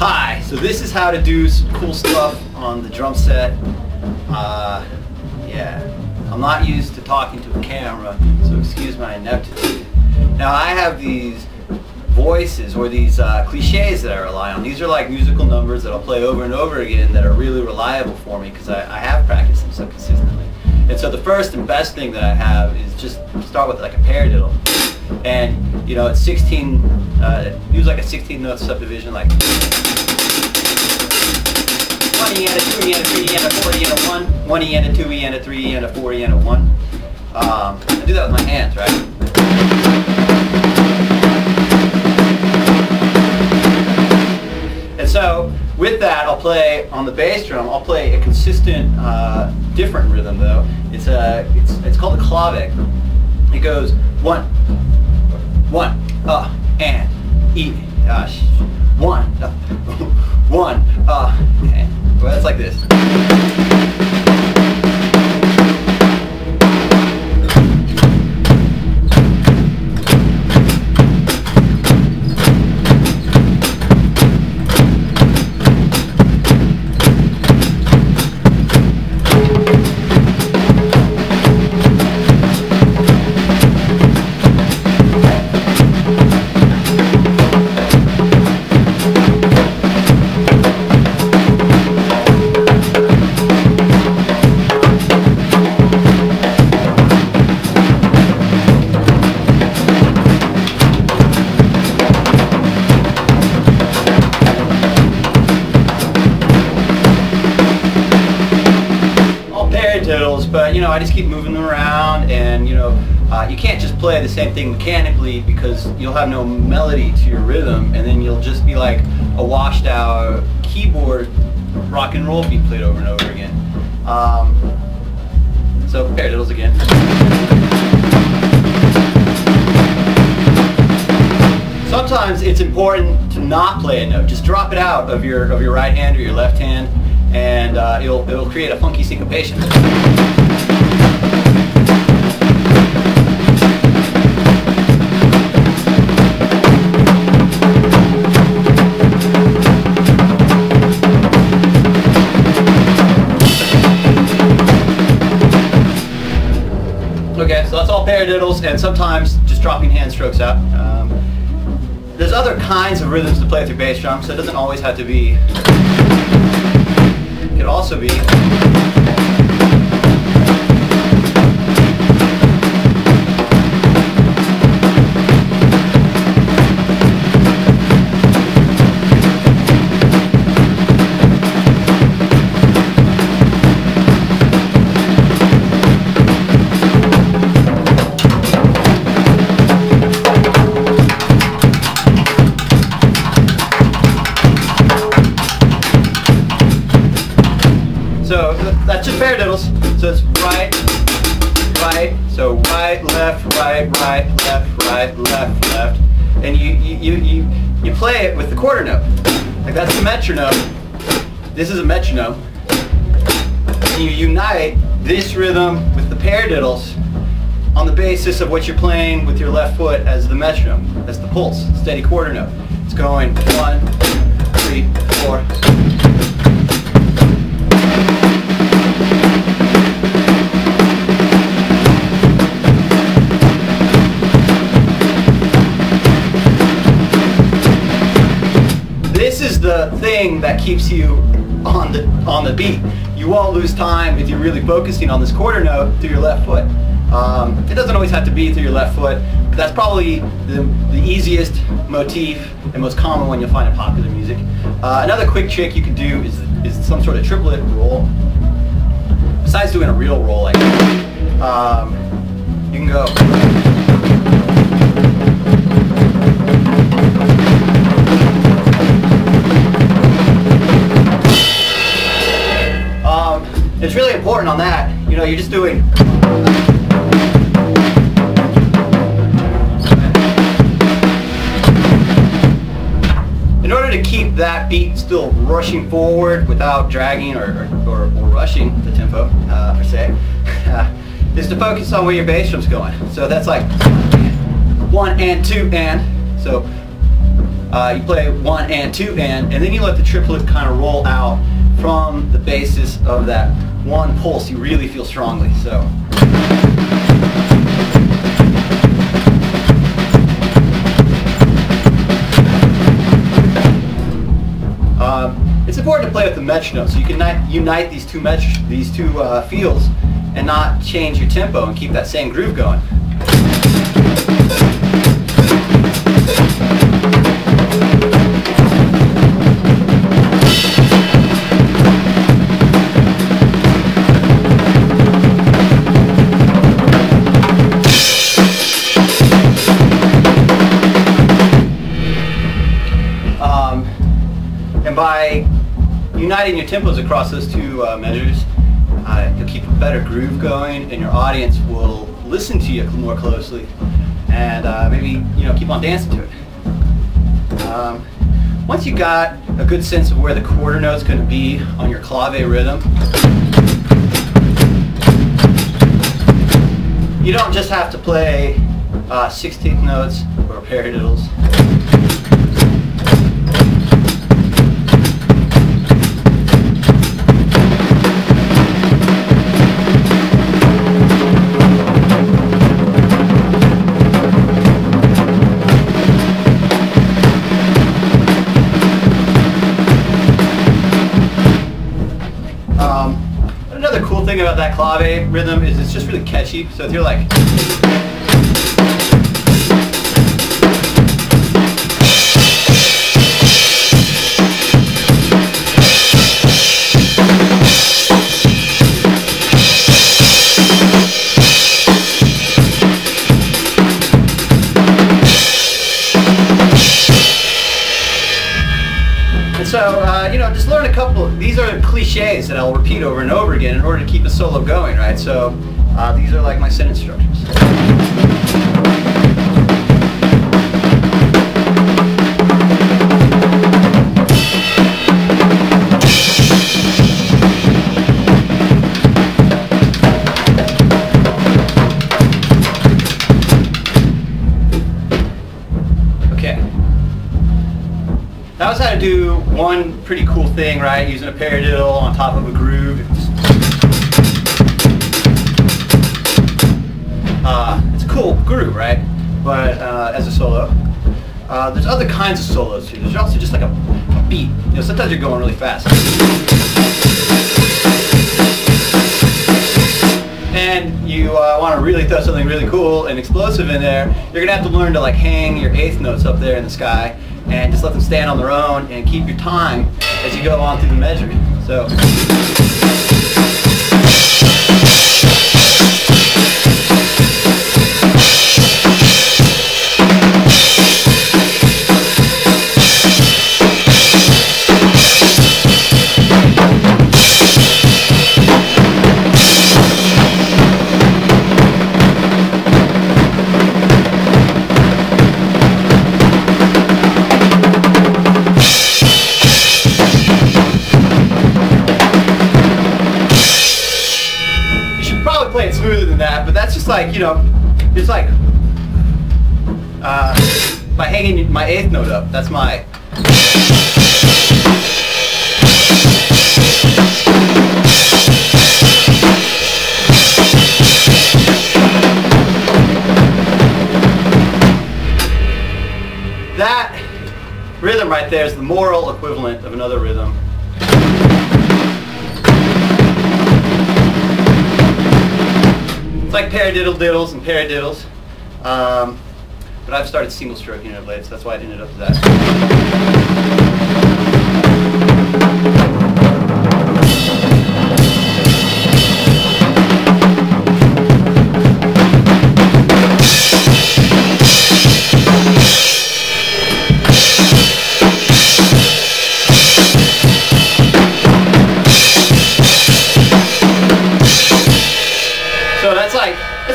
Hi, so this is how to do some cool stuff on the drum set. Yeah, I'm not used to talking to a camera, so excuse my ineptitude. Now I have these voices or these cliches that I rely on. These are like musical numbers that I'll play over and over again that are really reliable for me because I have practiced them so consistently. And so the first and best thing that I have is just start with like a paradiddle. And you know, it's 16, use like a 16 note subdivision, like 1 E and a 2 E and a 3 E and a 4 E and a 1, 1 E and a 2 E and a 3 E and a 4 E and a 1. I do that with my hands, right? And so with that, I'll play on the bass drum. I'll play a consistent, different rhythm though. It's called the clave. It goes 1, 1, and E, 1, 1, and. Well, it's like this. But you know, I just keep moving them around, and you know, you can't just play the same thing mechanically because you'll have no melody to your rhythm, and then you'll just be like a washed out keyboard rock and roll beat played over and over again. So paradiddles again. Sometimes it's important to not play a note. Just drop it out of your right hand or your left hand, and it'll create a funky syncopation. Okay, so that's all paradiddles, and sometimes just dropping hand strokes out. There's other kinds of rhythms to play through bass drum, so it doesn't always have to be. It could also be. So that's just paradiddles. So it's right, right. So right, left, right, right, left, right, left, left, and you play it with the quarter note. Like that's the metronome. This is a metronome. And you unite this rhythm with the paradiddles on the basis of what you're playing with your left foot as the metronome. That's the pulse, steady quarter note. It's going 1, 3, 4. This is the thing that keeps you on the beat. You won't lose time if you're really focusing on this quarter note through your left foot. It doesn't always have to be through your left foot, but that's probably the easiest motif and most common one you'll find in popular music. Another quick trick you can do is some sort of triplet roll. Besides doing a real roll like that, you can go. It's really important on that. You know, you're just doing. In order to keep that beat still rushing forward without dragging or rushing the tempo, per se, is to focus on where your bass drum's going. So that's like 1 and 2 and. So you play 1 and 2 and then you let the triplet kind of roll out from the basis of that one pulse you really feel strongly. So. It's important to play with the metronome so you can unite these two feels and not change your tempo and keep that same groove going. And by uniting your tempos across those two measures, you'll keep a better groove going, and your audience will listen to you more closely, and maybe keep on dancing to it. Once you got a good sense of where the quarter note's going to be on your clave rhythm, you don't just have to play 16th notes or paradiddles. Another cool thing about that clave rhythm is it's just really catchy. So if you're like, just learn a couple. These are cliches that I'll repeat over and over again in order to keep the solo going, right? So these are like my sentence structures. That was how to do one pretty cool thing, right? Using a paradiddle on top of a groove. It's a cool groove, right? But as a solo, there's other kinds of solos too. There's also just like a beat. Sometimes you're going really fast. And you want to really throw something really cool and explosive in there, you're gonna have to learn to like hang your eighth notes up there in the sky and just let them stand on their own and keep your time as you go on through the measure. So. Play it smoother than that, but that's just like, it's like by hanging my eighth note up. That's my that rhythm right there is the moral equivalent of another rhythm. It's like paradiddle diddles and paradiddles, but I've started single stroking it of late, so that's why it ended up as that. So that's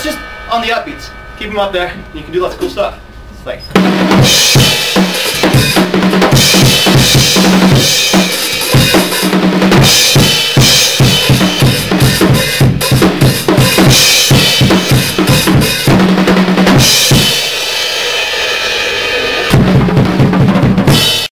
just on the upbeats. Keep them up there, and you can do lots of cool stuff. It's like.